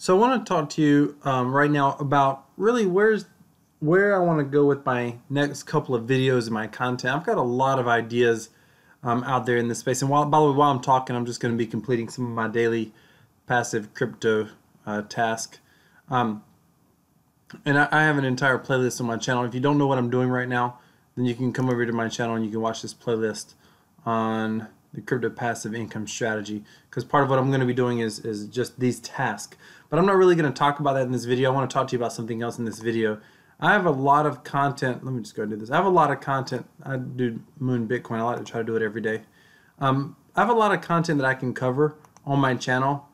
So I want to talk to you right now about really where I want to go with my next couple of videos and my content. I've got a lot of ideas out there in this space. And by the way, while I'm talking, I'm just going to be completing some of my daily passive crypto task. Um, and I have an entire playlist on my channel. If you don't know what I'm doing right now, then you can come over to my channel and you can watch this playlist on the crypto passive income strategy, because part of what I'm going to be doing is just these tasks. But I'm not really going to talk about that in this video. I want to talk to you about something else in this video. I have a lot of content. Let me just go and do this. I have a lot of content. I do Moon Bitcoin. I like to try to do it every day. I have a lot of content that I can cover on my channel.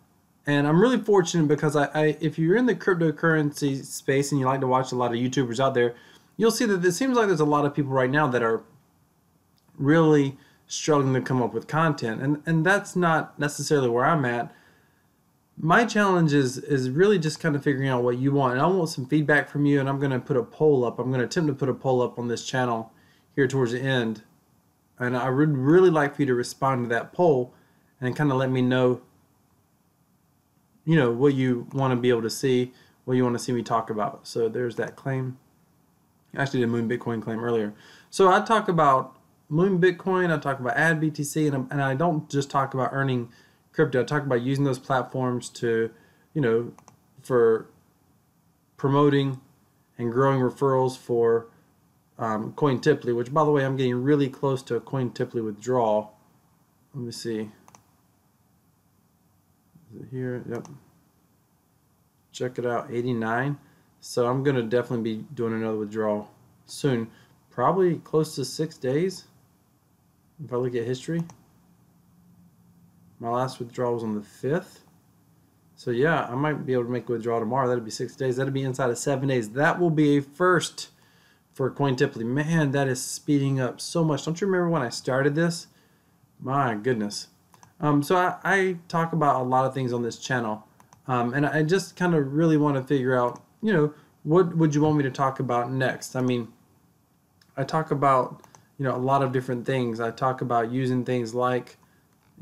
And I'm really fortunate because if you're in the cryptocurrency space and you like to watch a lot of YouTubers out there, you'll see that it seems like there's a lot of people right now that are really struggling to come up with content. And that's not necessarily where I'm at. My challenge is really just kind of figuring out what you want. And I want some feedback from you, and I'm going to put a poll up. I'm going to attempt to put a poll up on this channel here towards the end. And I would really like for you to respond to that poll and kind of let me know, what you want to be able to see, what you want to see me talk about. So there's that claim. I actually did a Moon Bitcoin claim earlier. So I talk about Moon Bitcoin, I talk about AdBTC, and I don't just talk about earning crypto. I talk about using those platforms to, for promoting and growing referrals for CoinTipley, which, by the way, I'm getting really close to a CoinTipley withdrawal. Let me see. Is it here? Yep. Check it out, 89. So I'm going to definitely be doing another withdrawal soon. Probably close to 6 days. If I look at history. My last withdrawal was on the 5th. So yeah, I might be able to make a withdrawal tomorrow. That'll be 6 days. That'll be inside of 7 days. That will be a first for CoinTipley. Man, that is speeding up so much. Don't you remember when I started this? My goodness. So I talk about a lot of things on this channel. And I just kind of really want to figure out, what would you want me to talk about next? I mean, I talk about, a lot of different things. I talk about using things like,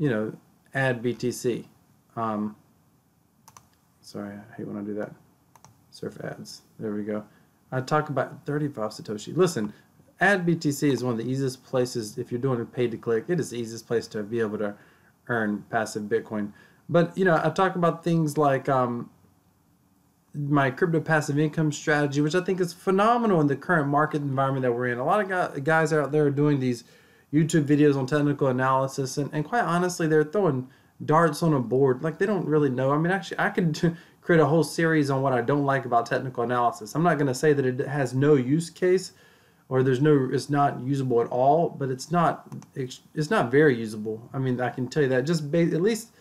AdBTC. Sorry, I hate when I do that. Surf ads. There we go. I talk about 35 Satoshi. Listen, AdBTC is one of the easiest places, if you're doing a paid to click, it is the easiest place to be able to earn passive Bitcoin. But, I talk about things like my crypto passive income strategy, which I think is phenomenal in the current market environment that we're in. A lot of guys out there are doing these YouTube videos on technical analysis, and quite honestly, they're throwing darts on a board like they don't really know. I mean, actually, I could create a whole series on what I don't like about technical analysis. I'm not going to say that it has no use case or it's not usable at all, but it's not very usable. I mean, I can tell you that at least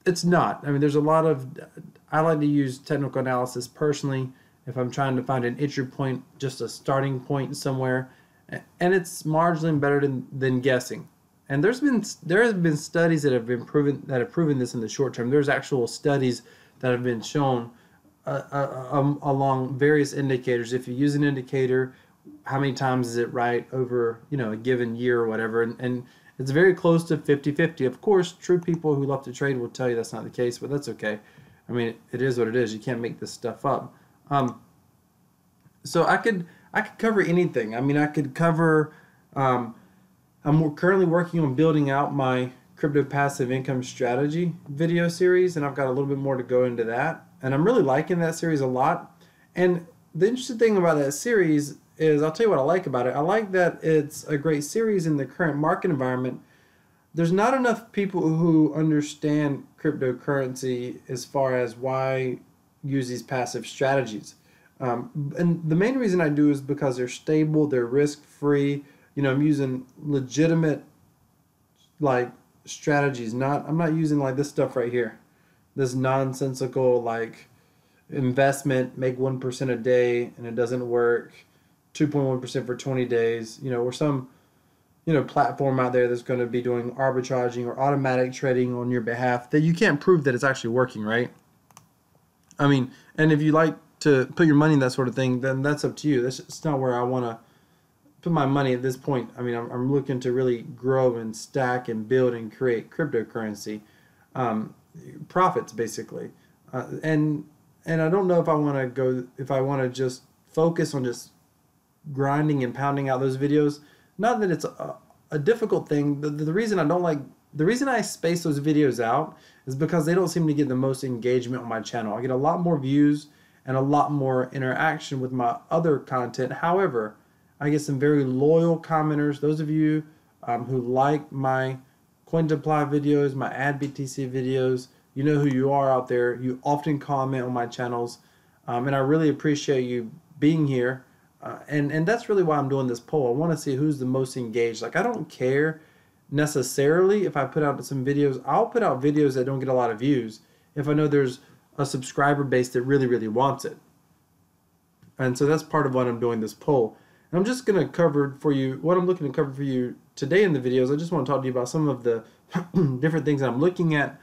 it's not. I mean, there's a lot of, I like to use technical analysis personally if I'm trying to find an entry point, just a starting point somewhere, and it's marginally better than guessing. And there have been studies that have proven this in the short term. There's actual studies that have been shown along various indicators. If you use an indicator, how many times is it right over a given year or whatever, and it's very close to 50-50. Of course, true people who love to trade will tell you that's not the case, but that's okay. I mean, it is what it is. You can't make this stuff up. So I could cover anything. I mean, I could cover. I'm currently working on building out my crypto passive income strategy video series, and I've got a little bit more to go into that. And I'm really liking that series a lot. And the interesting thing about that series is, I'll tell you what I like about it. I like that it's a great series in the current market environment. There's not enough people who understand cryptocurrency as far as why use these passive strategies. And the main reason I do is because they're stable, they're risk-free. I'm using legitimate strategies. I'm not using like this stuff right here. This nonsensical investment, make 1% a day and it doesn't work. 2.1% for 20 days, or some, platform out there that's going to be doing arbitraging or automatic trading on your behalf that you can't prove that it's actually working, right? I mean, and if you like to put your money in that sort of thing, then that's up to you. It's not where I want to put my money at this point. I mean, I'm looking to really grow and stack and build and create cryptocurrency profits, basically. And I don't know if I want to go, if I want to just focus on just grinding and pounding out those videos. Not that it's a difficult thing. The reason I don't like, the reason I space those videos out is because they don't seem to get the most engagement on my channel. I get a lot more views and a lot more interaction with my other content. However, I get some very loyal commenters. Those of you who like my coin supply videos, my ad BTC videos, you know who you are out there. You often comment on my channels, and I really appreciate you being here. And that's really why I'm doing this poll. I want to see who's the most engaged. Like, I don't care necessarily if I put out some videos. I'll put out videos that don't get a lot of views if I know there's a subscriber base that really, really wants it. And so that's part of what I'm doing this poll. And I'm just going to cover for you what I'm looking to cover for you today in the videos. I just want to talk to you about some of the different things that I'm looking at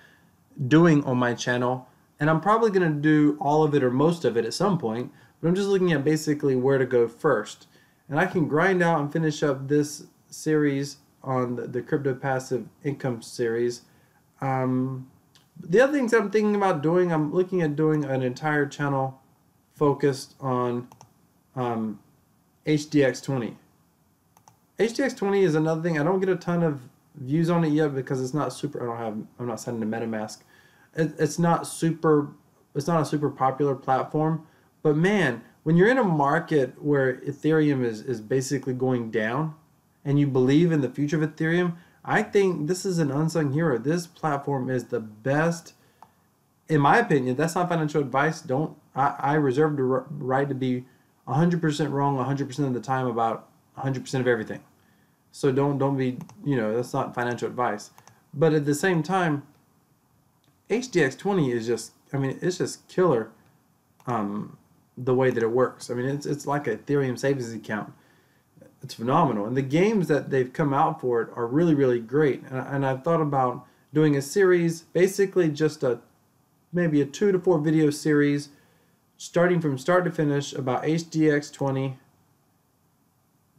doing on my channel. And I'm probably going to do all of it or most of it at some point. But I'm just looking at basically where to go first. And I can grind out and finish up this series on the crypto passive income series. The other things I'm thinking about doing, I'm looking at doing an entire channel focused on HDX20. HDX20 is another thing. I don't get a ton of views on it yet because it's not super. I'm not signed to MetaMask. It's not a super popular platform. But man, when you're in a market where Ethereum is basically going down, and you believe in the future of Ethereum, I think this is an unsung hero. This platform is the best, in my opinion. That's not financial advice. I reserve the right to be 100% wrong 100% of the time about 100% of everything. So don't be, that's not financial advice. But at the same time, HDX20 is just, it's just killer. The way that it works. It's like an Ethereum savings account. It's phenomenal. And the games that they've come out for it are really, really great. And I've thought about doing a series, basically just maybe a 2 to 4 video series, starting from start to finish about HDX20,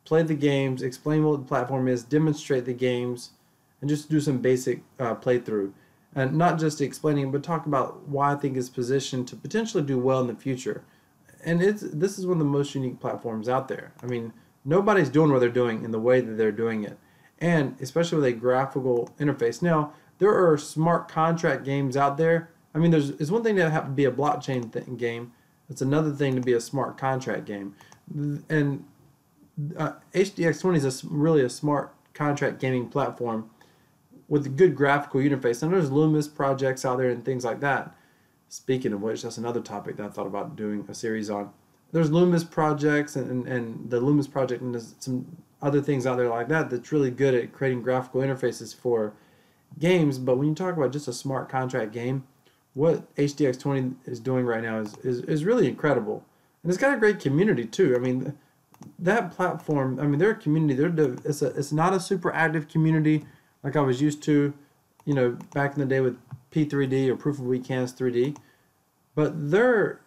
play the games, explain what the platform is, demonstrate the games, and just do some basic playthrough. And not just explaining, but talk about why I think it's positioned to potentially do well in the future. And this is one of the most unique platforms out there. Nobody's doing what they're doing in the way that they're doing it, and especially with a graphical interface. Now, there are smart contract games out there. It's one thing to have to be a blockchain game. It's another thing to be a smart contract game. And HDX20 is really a smart contract gaming platform with a good graphical interface. And there's Loomis projects out there and things like that. Speaking of which, that's another topic that I thought about doing a series on. There's Loomis projects and the Loomis project, and there's some other things out there like that that's really good at creating graphical interfaces for games. But when you talk about just a smart contract game, what HDX20 is doing right now is really incredible. And it's got a great community too. That platform, their community, it's not a super active community like I was used to, back in the day with P3D or Proof of Weak Hands 3D, but their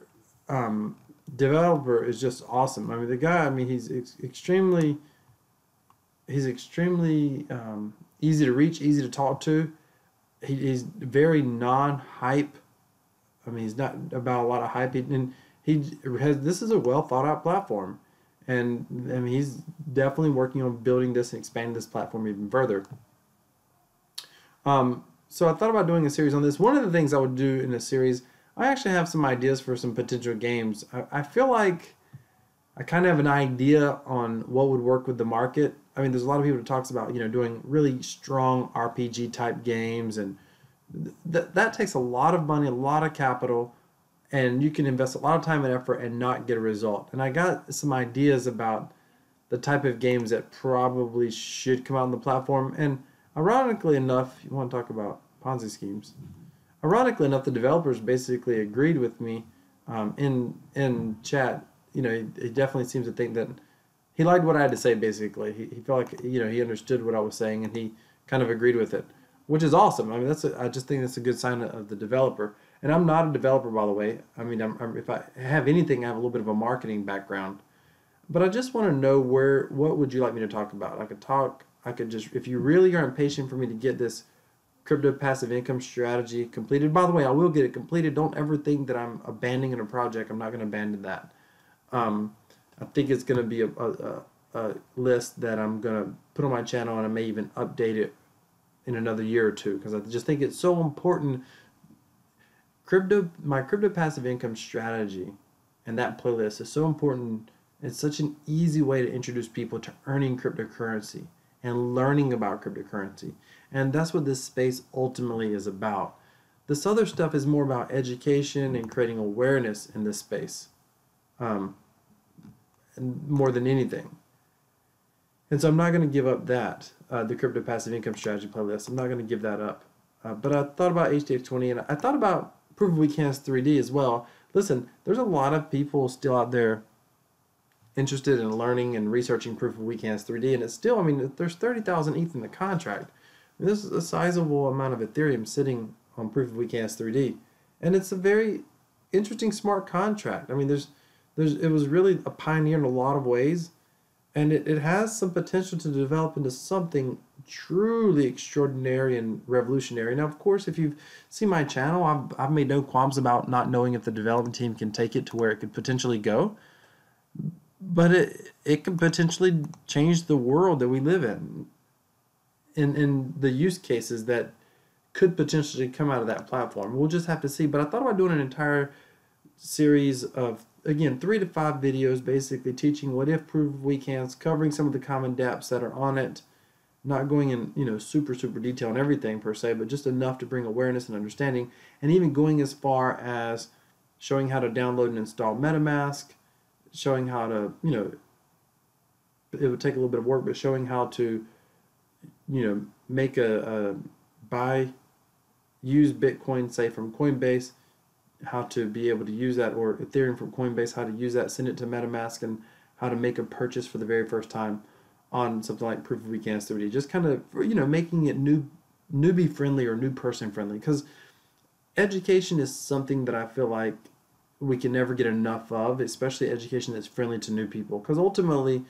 developer is just awesome. The guy, he's extremely easy to reach, easy to talk to. He's very non-hype. He's not about a lot of hype, this is a well thought out platform, and he's definitely working on building this and expanding this platform even further. So I thought about doing a series on this. One of the things I would do in a series, I actually have some ideas for some potential games. I feel like I kind of have an idea on what would work with the market. There's a lot of people that talks about, doing really strong RPG type games, and that takes a lot of money, a lot of capital, and you can invest a lot of time and effort and not get a result. And I got some ideas about the type of games that probably should come out on the platform. And ironically enough, you want to talk about Ponzi schemes. Ironically enough, the developers basically agreed with me in chat. He definitely seems to think that he liked what I had to say. Basically, he felt like he understood what I was saying, and he kind of agreed with it, which is awesome. I just think that's a good sign of the developer. And I'm not a developer, by the way. If I have anything, I have a little bit of a marketing background. But I just want to know what would you like me to talk about? I could just, if you really are impatient for me to get this crypto passive income strategy completed. By the way, I will get it completed. Don't ever think that I'm abandoning a project. I'm not going to abandon that. I think it's going to be a list that I'm going to put on my channel, and I may even update it in another year or two, because I just think it's so important. My crypto passive income strategy and that playlist is so important. It's such an easy way to introduce people to earning cryptocurrency and learning about cryptocurrency. And that's what this space ultimately is about. This other stuff is more about education and creating awareness in this space, more than anything. And so I'm not going to give up that, the crypto passive income strategy playlist. I'm not going to give that up. But I thought about HDF20, and I thought about Proof of Weak Hands 3D as well. Listen, there's a lot of people still out there interested in learning and researching Proof of Weak Hands 3D, and it's still, I mean, there's 30,000 ETH in the contract. I mean, this is a sizable amount of Ethereum sitting on Proof of Weak Hands 3D, and it's a very interesting, smart contract. I mean, it was really a pioneer in a lot of ways, and it has some potential to develop into something truly extraordinary and revolutionary. Now, of course, if you've seen my channel, I've made no qualms about not knowing if the development team can take it to where it could potentially go. But it could potentially change the world that we live in the use cases that could potentially come out of that platform. We'll just have to see. But I thought about doing an entire series of, again, 3 to 5 videos basically teaching what if Proof of Weak Hands, covering some of the common dApps that are on it, not going in super detail on everything per se, but just enough to bring awareness and understanding, and even going as far as showing how to download and install MetaMask, showing how to, it would take a little bit of work, but showing how to, make use Bitcoin, say, from Coinbase, how to be able to use that, or Ethereum from Coinbase, how to use that, send it to MetaMask, and how to make a purchase for the very first time on something like Proof of Weak Hands 3D. Just kind of, making it newbie friendly or new person friendly, because education is something that I feel like we can never get enough of, especially education that's friendly to new people. Because ultimately,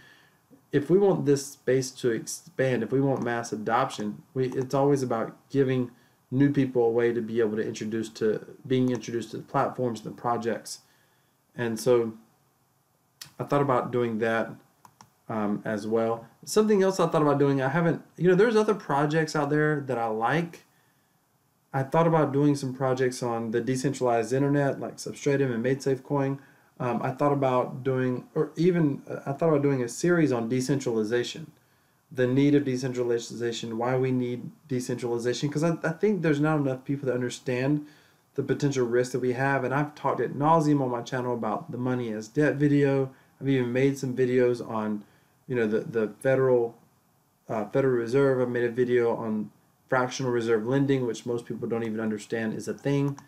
if we want this space to expand, if we want mass adoption, it's always about giving new people a way to be able to being introduced to the platforms and the projects. And so I thought about doing that as well. Something else I thought about doing, there's other projects out there that I like. I thought about doing some projects on the decentralized internet, like Substratum and MadeSafeCoin. I thought about doing a series on decentralization, the need of decentralization, why we need decentralization, because I think there's not enough people that understand the potential risks that we have, and I've talked ad nauseum on my channel about the money as debt video. I've even made some videos on, the Federal Reserve. I made a video on fractional reserve lending, which most people don't even understand is a thing.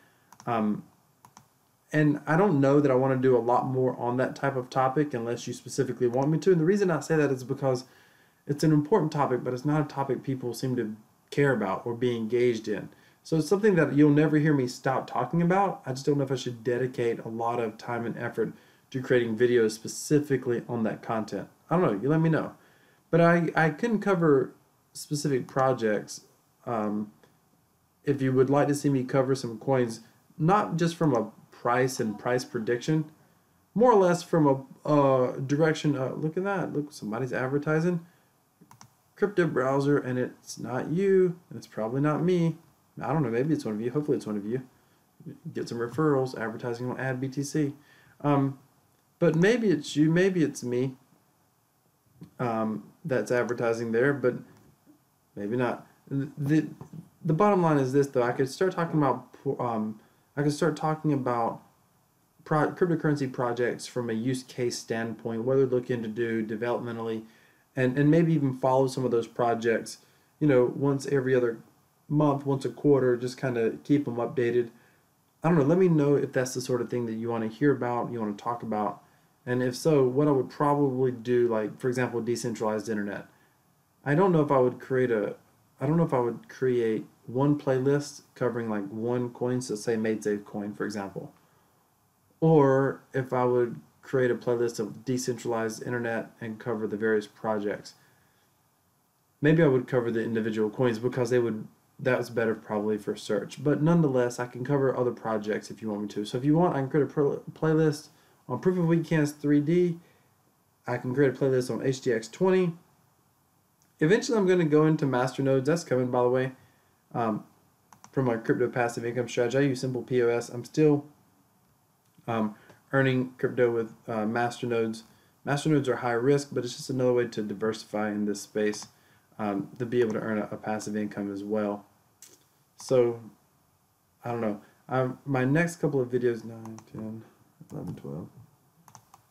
And I don't know that I want to do a lot more on that type of topic unless you specifically want me to. And the reason I say that is because it's an important topic, but it's not a topic people seem to care about or be engaged in. So it's something that you'll never hear me stop talking about. I just don't know if I should dedicate a lot of time and effort to creating videos specifically on that content. I don't know. You let me know. But I couldn't cover specific projects. If you would like to see me cover some coins, not just from a price and price prediction, more or less from a direction. Look at that. Look, somebody's advertising. Crypto browser, and it's not you. It's probably not me. I don't know. Maybe it's one of you. Hopefully it's one of you. Get some referrals. Advertising on AdBTC. But maybe it's you. Maybe it's me. That's advertising there, but maybe not. The bottom line is this, though. I could start talking about cryptocurrency projects from a use case standpoint, what they're looking to do developmentally, and maybe even follow some of those projects, once every other month, once a quarter, just kind of keep them updated. I don't know. Let me know if that's the sort of thing that you want to hear about, you want to talk about, and if so, what I would probably do, like, for example, decentralized internet. I don't know if I would create one playlist covering like one coin, so say MadeSafeCoin, for example, or if I would create a playlist of decentralized internet and cover the various projects. Maybe I would cover the individual coins because they would That's better probably for search. But nonetheless, I can cover other projects if you want me to. So if you want, I can create a playlist on Proof of Weekends 3D. I can create a playlist on HDX20. Eventually, I'm going to go into masternodes. That's coming, by the way, from my crypto passive income strategy. I use Simple POS. I'm still earning crypto with masternodes. Masternodes are high risk, but it's just another way to diversify in this space, to be able to earn a passive income as well. So, I don't know. My next couple of videos, 9, 10, 11, 12.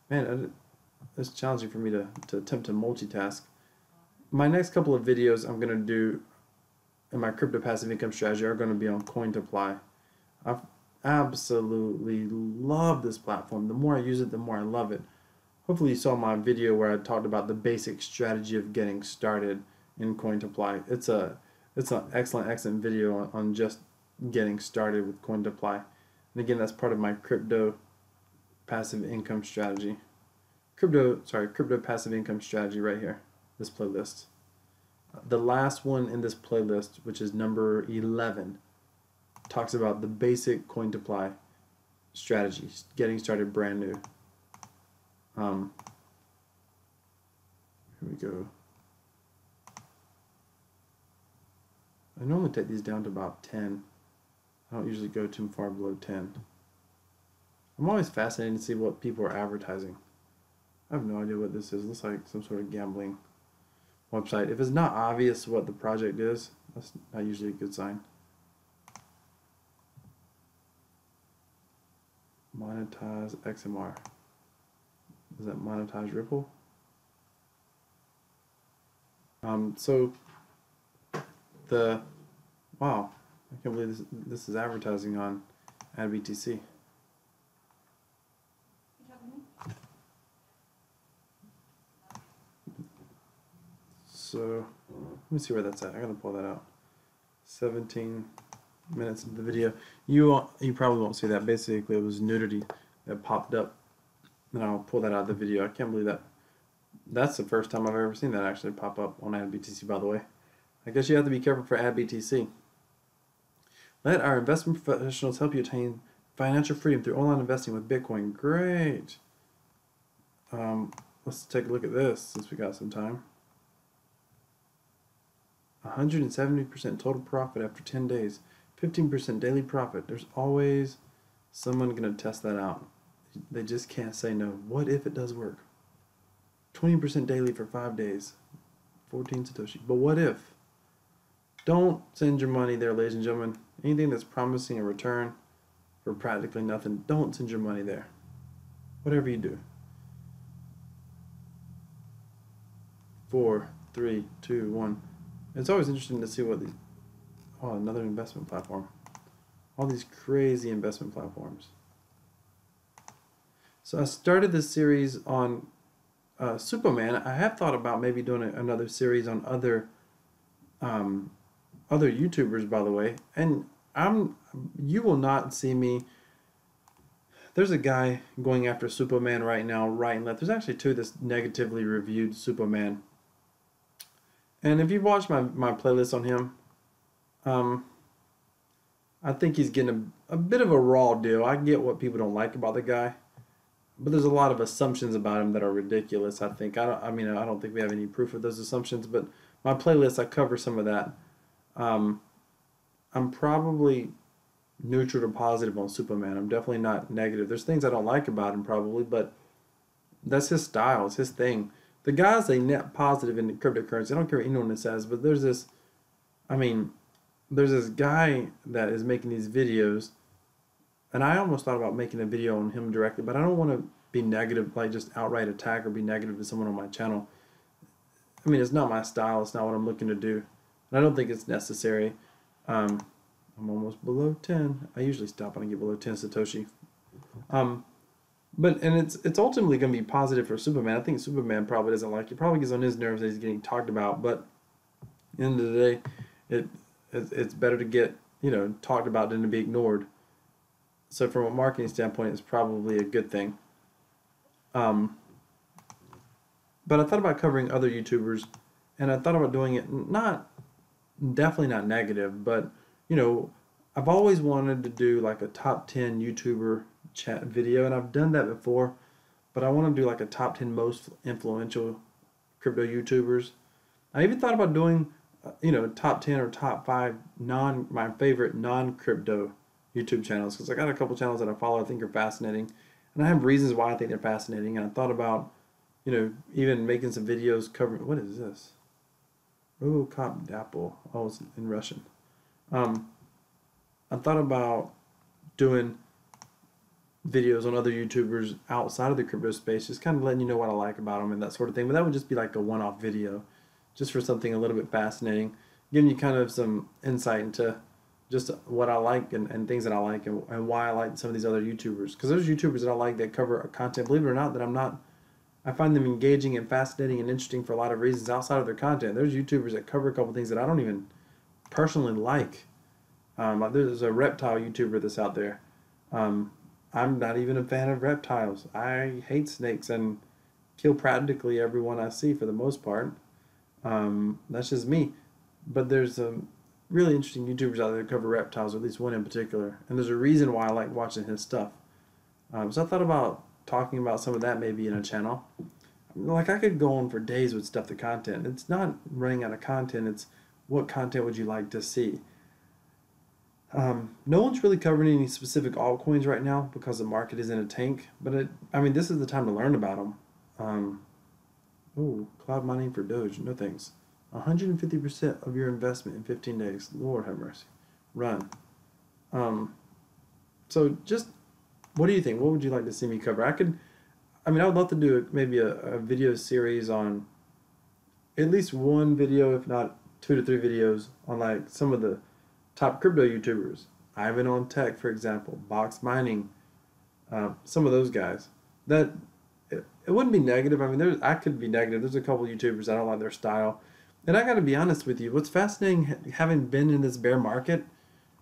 Man, it's challenging for me to attempt to multitask. My next couple of videos I'm going to do in my crypto passive income strategy are going to be on Cointoply. I've absolutely love this platform. The more I use it, the more I love it. Hopefully you saw my video where I talked about the basic strategy of getting started in Cointoply. It's an excellent video on just getting started with Cointoply. And again, that's part of my crypto passive income strategy. Crypto passive income strategy right here, this playlist. The last one in this playlist, which is number 11, talks about the basic Cointoply strategies, getting started brand new. Here we go. I normally take these down to about 10. I don't usually go too far below 10. I'm always fascinated to see what people are advertising. I have no idea what this is. It looks like some sort of gambling website. If it's not obvious what the project is, that's not usually a good sign. Monetize XMR. Is that monetize Ripple? Wow, I can't believe this is advertising on AdBTC. So let me see where that's at. I gotta pull that out. 17 minutes into the video. You probably won't see that. Basically, it was nudity that popped up, and I'll pull that out of the video. I can't believe that. That's the first time I've ever seen that actually pop up on AdBTC, by the way. I guess you have to be careful for AdBTC. Let our investment professionals help you attain financial freedom through online investing with Bitcoin. Great. Let's take a look at this since we got some time. 170% total profit after 10 days. 15% daily profit. There's always someone going to test that out. They just can't say no. What if it does work? 20% daily for 5 days. 14 Satoshi. But what if? Don't send your money there, ladies and gentlemen. Anything that's promising a return for practically nothing, don't send your money there. Whatever you do. 4, 3, 2, 1. It's always interesting to see what the... Oh, another investment platform. All these crazy investment platforms. So I started this series on Superman. I have thought about maybe doing another series on other YouTubers, by the way. And you will not see me. There's a guy going after Superman right now, right and left. There's actually two that's negatively reviewed Superman. And if you watch my playlist on him, I think he's getting a bit of a raw deal. I get what people don't like about the guy, but there's a lot of assumptions about him that are ridiculous, I think. I don't think we have any proof of those assumptions, but my playlist, I cover some of that. I'm probably neutral to positive on Superman. I'm definitely not negative. There's things I don't like about him probably, but that's his style. It's his thing. The guy's a net positive in the cryptocurrency. I don't care what anyone says, but there's this guy that is making these videos, and I almost thought about making a video on him directly, but I don't want to be negative, like just outright attack or be negative to someone on my channel. I mean, it's not my style. It's not what I'm looking to do. And I don't think it's necessary. I'm almost below 10. I usually stop when I get below 10 Satoshi. But it's ultimately going to be positive for Superman. I think Superman probably doesn't like it. Probably gets on his nerves that he's getting talked about. But at the end of the day, it's better to get talked about than to be ignored. So from a marketing standpoint, it's probably a good thing. But I thought about covering other YouTubers, and I thought about doing it not definitely not negative, but you know, I've always wanted to do like a top 10 YouTuber chat video, and I've done that before, but I want to do like a top 10 most influential crypto YouTubers. I even thought about doing, top 10 or top 5 my favorite non-crypto YouTube channels, because I got a couple channels that I follow I think are fascinating, and I have reasons why I think they're fascinating. And I thought about, even making some videos covering, what is this? Robocop Dapple. Oh, it's in Russian. Um, I thought about doing videos on other YouTubers outside of the crypto space, just kind of letting you know what I like about them and that sort of thing. But that would just be like a one-off video, just for something a little bit fascinating, giving you kind of some insight into just what I like and things that I like, and why I like some of these other YouTubers. Because there's YouTubers that I like that cover content, believe it or not, that I find them engaging and fascinating and interesting for a lot of reasons outside of their content. There's YouTubers that cover a couple things that I don't even personally like. There's a reptile YouTuber that's out there. Um, I'm not even a fan of reptiles. I hate snakes and kill practically everyone I see for the most part. That's just me. But there's some really interesting YouTubers out there that cover reptiles, or at least one in particular. And there's a reason why I like watching his stuff. So I thought about talking about some of that maybe in a channel. Like, I could go on for days with stuff to content. It's not running out of content. It's what content would you like to see? No one's really covering any specific altcoins right now because the market is in a tank. But this is the time to learn about them. Cloud mining for Doge. No thanks. 150% of your investment in 15 days. Lord have mercy. Run. So just, what do you think? What would you like to see me cover? I would love to do maybe a video series on at least one video, if not 2 to 3 videos, on like some of the top crypto YouTubers. Ivan on Tech, for example, Box Mining, some of those guys. That it wouldn't be negative. I could be negative. There's a couple YouTubers I don't like their style, and I got to be honest with you. What's fascinating, having been in this bear market,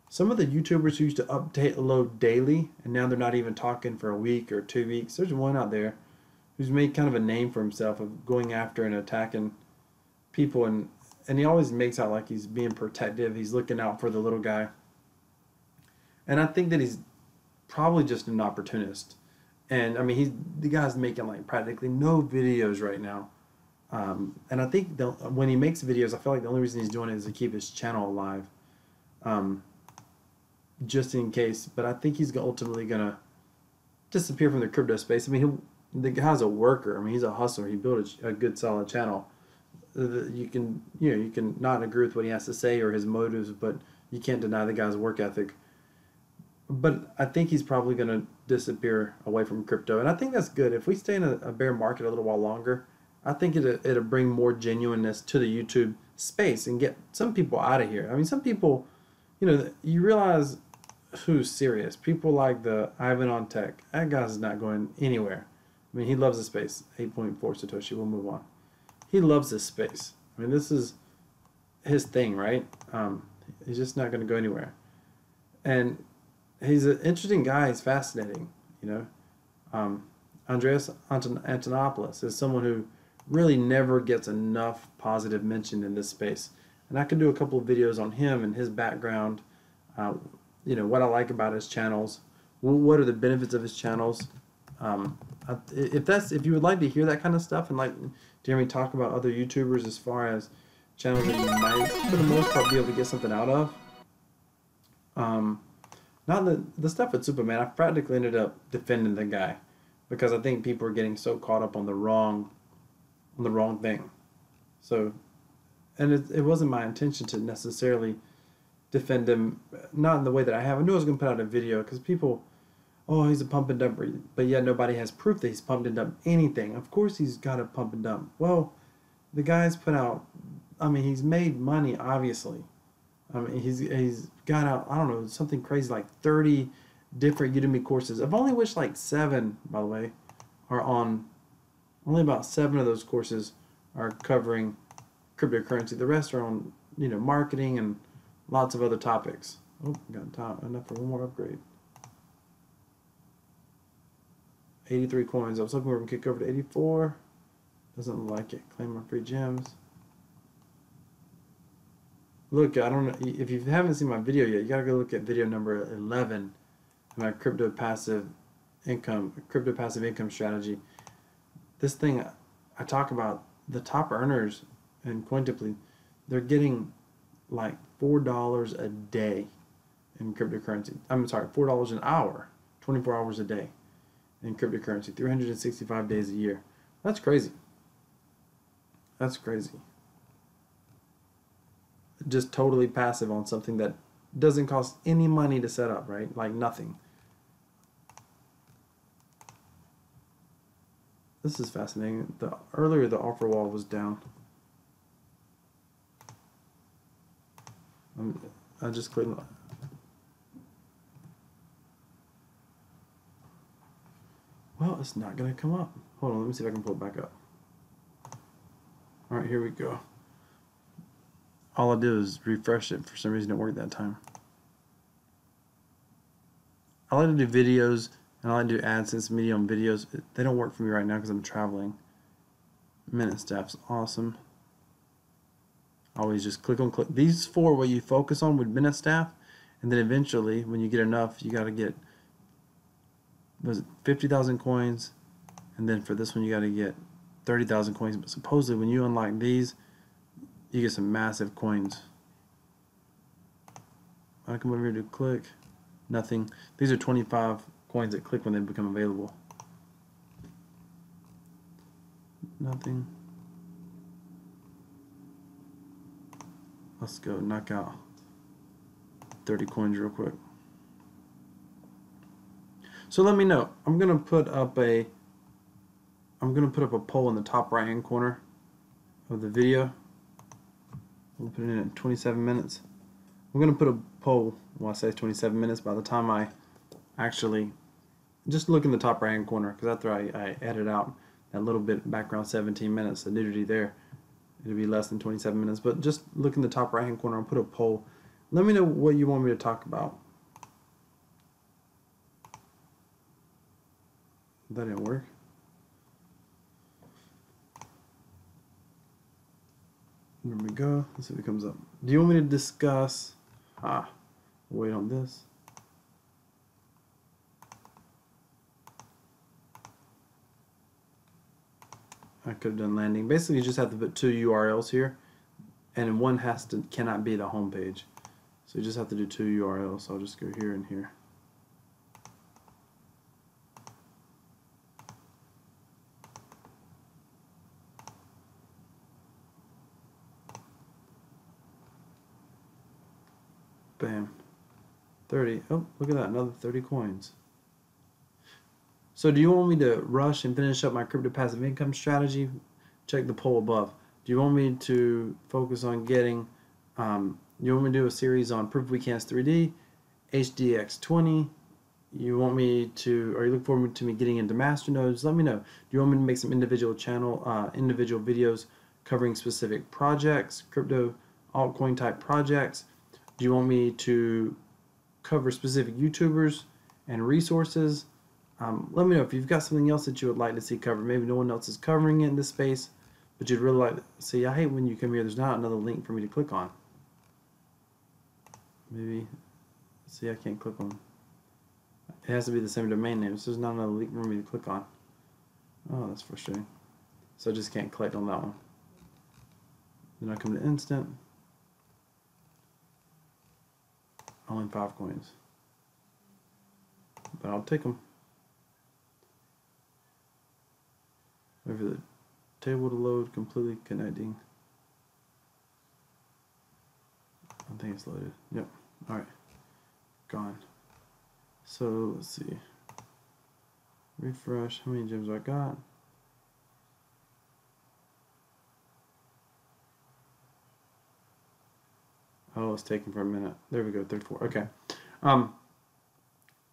some of the YouTubers who used to update load daily, and now they're not even talking for a week or 2 weeks. There's one out there who's made kind of a name for himself of going after and attacking people, and he always makes out like he's being protective. He's looking out for the little guy. And I think that he's probably just an opportunist. And the guy's making like practically no videos right now. And I think when he makes videos, I feel like the only reason he's doing it is to keep his channel alive. Just in case. But I think he's ultimately going to disappear from the crypto space. The guy's a worker. He's a hustler. He built a good, solid channel. You can not agree with what he has to say or his motives, but you can't deny the guy's work ethic. But I think he's probably going to disappear away from crypto, and I think that's good. If we stay in a bear market a little while longer, I think it'll bring more genuineness to the YouTube space and get some people out of here. Some people, you realize who's serious. People like the Ivan on Tech. That guy's not going anywhere. He loves the space. 8.4 Satoshi. We'll move on. He loves this space. This is his thing, right? He's just not going to go anywhere. And he's an interesting guy. He's fascinating, Andreas Antonopoulos is someone who really never gets enough positive mention in this space. And I could do a couple of videos on him and his background, what I like about his channels, what are the benefits of his channels. If you would like to hear that kind of stuff and like to hear me talk about other YouTubers as far as channels that you might, for the most part, be able to get something out of. Not the stuff with Superman, I practically ended up defending the guy because I think people are getting so caught up on the wrong thing. So, and it wasn't my intention to necessarily defend him, not in the way that I have. I knew I was going to put out a video because people, oh, he's a pump and dump, but yet nobody has proof that he's pumped and dumped anything. Of course he's got a pump and dump. Well, the guy's put out, he's made money, obviously. He's got out, I don't know, something crazy like 30 different Udemy courses. I've only wished like 7, by the way, are on, only about 7 of those courses are covering cryptocurrency. The rest are on, marketing and lots of other topics. Oh, got time enough for one more upgrade. 83 coins. I was hoping we would kick over to 84. Doesn't look like it. Claim my free gems. look, I don't know if you haven't seen my video yet. You gotta go look at video number 11, my crypto passive income strategy. This thing, I talk about the top earners in Cointiply. They're getting like $4 a day in cryptocurrency. I'm sorry, $4 an hour, 24 hours a day in cryptocurrency, 365 days a year. That's crazy. That's crazy. Just totally passive on something that doesn't cost any money to set up, right? Like nothing. This is fascinating. Earlier the offer wall was down. I just clicked. Well, it's not going to come up. Hold on, let me see if I can pull it back up. All right, here we go. All I did was refresh it. For some reason, it worked that time. I like to do videos, and I like to do AdSense media on videos. They don't work for me right now because I'm traveling. Minute Staff's awesome. Always just click. These four, what you focus on with Minute Staff, and then eventually, when you get enough, you got to get 50,000 coins, and then for this one, you got to get 30,000 coins. But supposedly, when you unlock these, you get some massive coins. I come over here to click. Nothing. These are 25 coins that click when they become available. Nothing. Let's go knock out 30 coins real quick. So let me know. I'm gonna put up a poll in the top right hand corner of the video. We'll put it in at 27 minutes. I'm gonna put a poll. Well, I say 27 minutes. By the time I actually just look in the top right hand corner, because after I edit out that little bit background 17 minutes, the nudity there, it'll be less than 27 minutes. But just look in the top right hand corner and put a poll. Let me know what you want me to talk about. That didn't work. There we go. Let's see if it comes up. Do you want me to discuss? Wait on this. I could have done landing. Basically, you just have to put two URLs here, and one cannot be the home page. So you just have to do two URLs. So I'll just go here and here. Bam. 30. Oh, look at that. Another 30 coins. So do you want me to rush and finish up my crypto passive income strategy? Check the poll above. Do you want me to focus on getting, you want me to do a series on Proof We Can's 3D, HDX20? You want me to, or you look forward to me getting into masternodes? Let me know. Do you want me to make some individual videos covering specific projects, crypto altcoin type projects? Do you want me to cover specific YouTubers and resources? Let me know if you've got something else that you would like to see covered. Maybe no one else is covering it in this space, but you'd really like to see. I hate when you come here, there's not another link for me to click on. Maybe, see, I can't click on. It has to be the same domain name, so there's not another link for me to click on. Oh, that's frustrating. So I just can't click on that one. Then I come to instant. Only 5 coins. But I'll take them. Wait for the table to load, completely connecting. I think it's loaded. Yep. Alright. Gone. So let's see. Refresh. How many gems I got? Oh, it's taking for a minute. There we go, 34. Okay.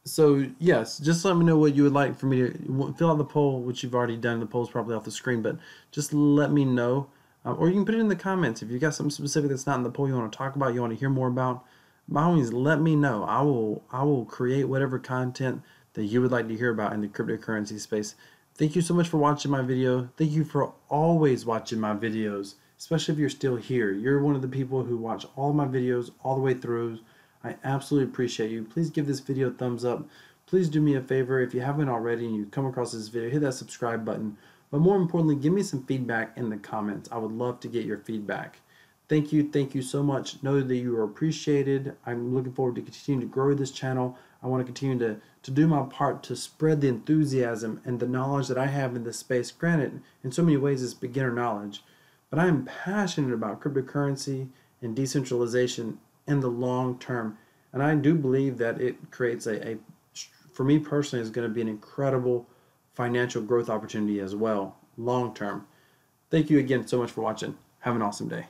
So yes, just let me know what you would like for me to fill out the poll, which you've already done. The poll's probably off the screen, but just let me know, or you can put it in the comments if you got something specific that's not in the poll you want to talk about, you want to hear more about. By all means, let me know. I will create whatever content that you would like to hear about in the cryptocurrency space. Thank you so much for watching my video. Thank you for always watching my videos. especially if you're still here. You're one of the people who watch all of my videos all the way through. I absolutely appreciate you. Please give this video a thumbs up. Please do me a favor, if you haven't already and you come across this video, hit that subscribe button. But more importantly, give me some feedback in the comments. I would love to get your feedback. Thank you so much. Know that you are appreciated. I'm looking forward to continuing to grow this channel. I want to continue to do my part to spread the enthusiasm and the knowledge that I have in this space. Granted, in so many ways it's beginner knowledge, but I am passionate about cryptocurrency and decentralization in the long term. And I do believe that it creates for me personally, is going to be an incredible financial growth opportunity as well, long term. Thank you again so much for watching. Have an awesome day.